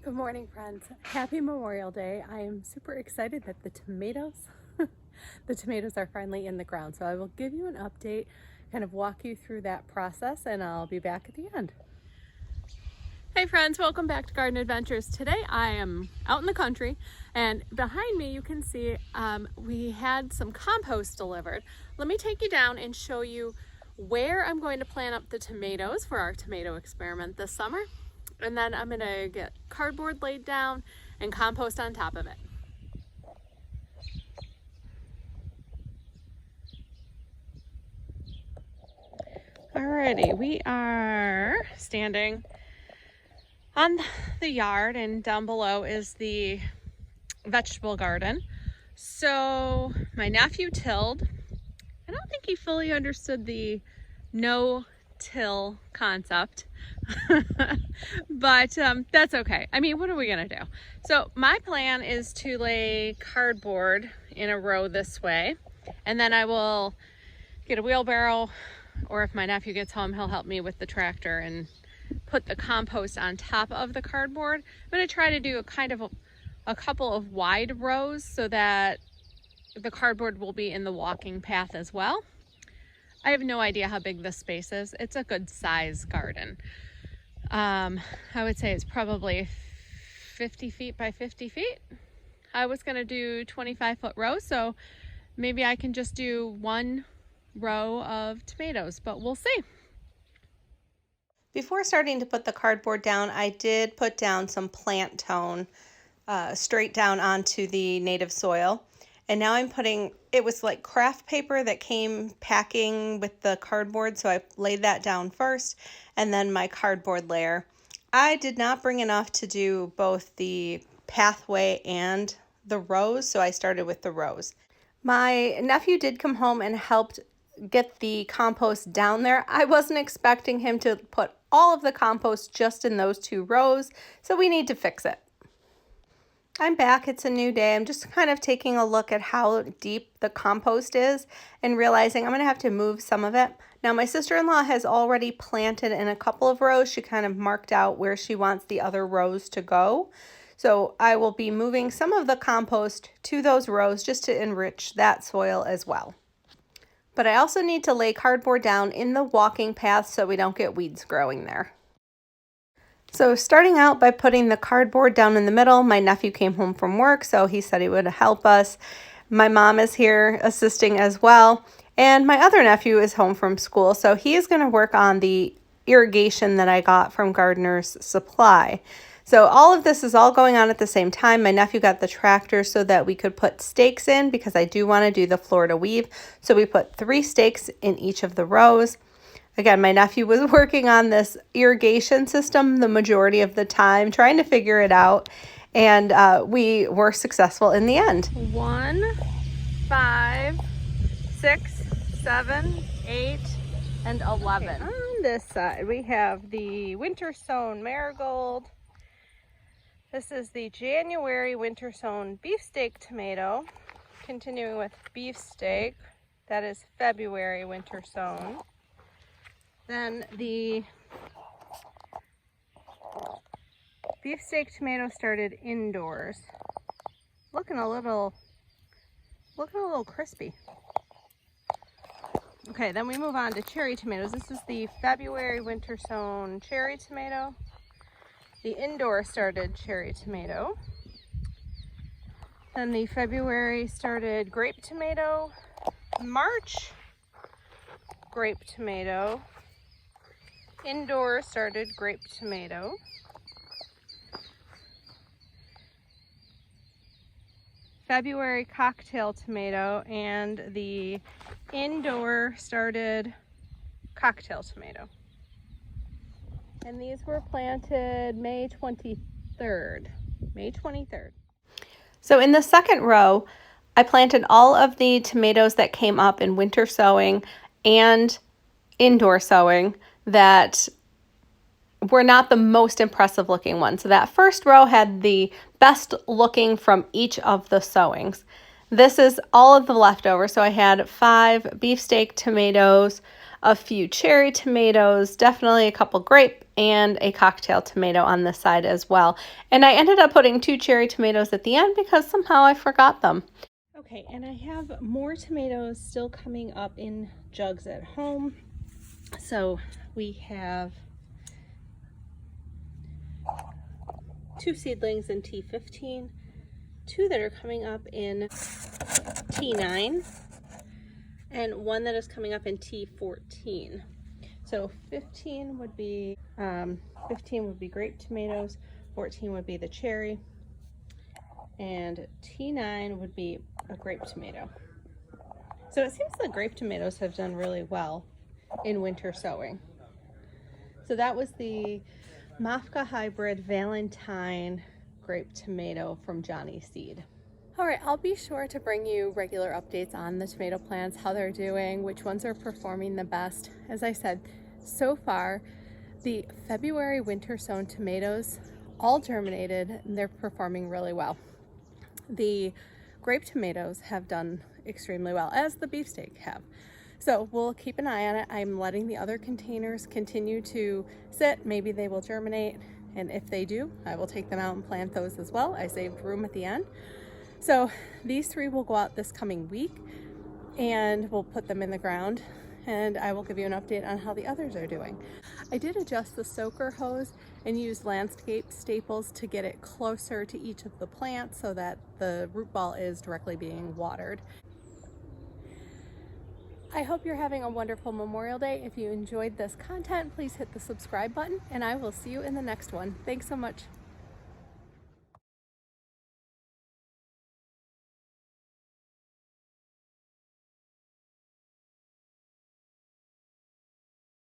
Good morning, friends. Happy Memorial Day. I am super excited that the tomatoes are finally in the ground. So I will give you an update, kind of walk you through that process, and I'll be back at the end. Hey friends, welcome back to Garden Adventures. Today I am out in the country, and behind me you can see we had some compost delivered. Let me take you down and show you where I'm going to plant up the tomatoes for our tomato experiment this summer. And then I'm gonna get cardboard laid down and compost on top of it. Alrighty, we are standing on the yard, and down below is the vegetable garden. So my nephew tilled. I don't think he fully understood the no-till concept. But that's okay. I mean, what are we gonna do? So my plan is to lay cardboard in a row this way, and then I will get a wheelbarrow, or if my nephew gets home, he'll help me with the tractor and put the compost on top of the cardboard. I'm gonna try to do a couple of wide rows so that the cardboard will be in the walking path as well. I have no idea how big this space is. It's a good size garden. I would say it's probably 50 feet by 50 feet. I was gonna do 25-foot rows, so maybe I can just do one row of tomatoes, but we'll see. Before starting to put the cardboard down, I did put down some plant tone straight down onto the native soil. And now I'm putting, it was like craft paper that came packing with the cardboard, so I laid that down first, and then my cardboard layer. I did not bring enough to do both the pathway and the rows, so I started with the rows. My nephew did come home and helped get the compost down there. I wasn't expecting him to put all of the compost just in those 2 rows, so we need to fix it. I'm back, it's a new day. I'm just kind of taking a look at how deep the compost is and realizing I'm gonna have to move some of it. Now my sister-in-law has already planted in a couple of rows. She kind of marked out where she wants the other rows to go. So I will be moving some of the compost to those rows just to enrich that soil as well. But I also need to lay cardboard down in the walking path so we don't get weeds growing there. So starting out by putting the cardboard down in the middle, my nephew came home from work, so he said he would help us. My mom is here assisting as well, and my other nephew is home from school, so he is going to work on the irrigation that I got from Gardener's Supply. So all of this is all going on at the same time. My nephew got the tractor so that we could put stakes in because I do want to do the Florida weave. So we put 3 stakes in each of the rows. Again, my nephew was working on this irrigation system the majority of the time, trying to figure it out, and we were successful in the end. 1, 5, 6, 7, 8, and 11. Okay, on this side, we have the winter sown marigold. This is the January winter sown beefsteak tomato. Continuing with beefsteak, that is February winter sown. Then the beefsteak tomato started indoors. Looking a little crispy. Okay, then we move on to cherry tomatoes. This is the February winter sown cherry tomato. The indoor started cherry tomato. Then the February started grape tomato. March grape tomato. Indoor started grape tomato. February cocktail tomato, and the indoor started cocktail tomato. And these were planted May 23rd. May 23rd. So in the second row, I planted all of the tomatoes that came up in winter sowing and indoor sowing that were not the most impressive looking ones. So that first row had the best looking from each of the sowings. This is all of the leftovers. So I had 5 beefsteak tomatoes, a few cherry tomatoes, definitely a couple grape, and a cocktail tomato on this side as well. And I ended up putting 2 cherry tomatoes at the end because somehow I forgot them. Okay, and I have more tomatoes still coming up in jugs at home. So we have 2 seedlings in T15, 2 that are coming up in T9, and 1 that is coming up in T14. So 15 would be grape tomatoes, 14 would be the cherry, and T9 would be a grape tomato. So it seems the grape tomatoes have done really well in winter sowing. So that was the Mafka Hybrid Valentine grape tomato from Johnny Seed. All right, I'll be sure to bring you regular updates on the tomato plants, how they're doing, which ones are performing the best. As I said, so far, the February winter sown tomatoes all germinated and they're performing really well. The grape tomatoes have done extremely well, as the beefsteak have. So we'll keep an eye on it. I'm letting the other containers continue to sit. Maybe they will germinate, and if they do, I will take them out and plant those as well. I saved room at the end. So these 3 will go out this coming week, and we'll put them in the ground, and I will give you an update on how the others are doing. I did adjust the soaker hose and used landscape staples to get it closer to each of the plants so that the root ball is directly being watered. I hope you're having a wonderful Memorial Day. If you enjoyed this content, please hit the subscribe button, and I will see you in the next one. Thanks so much.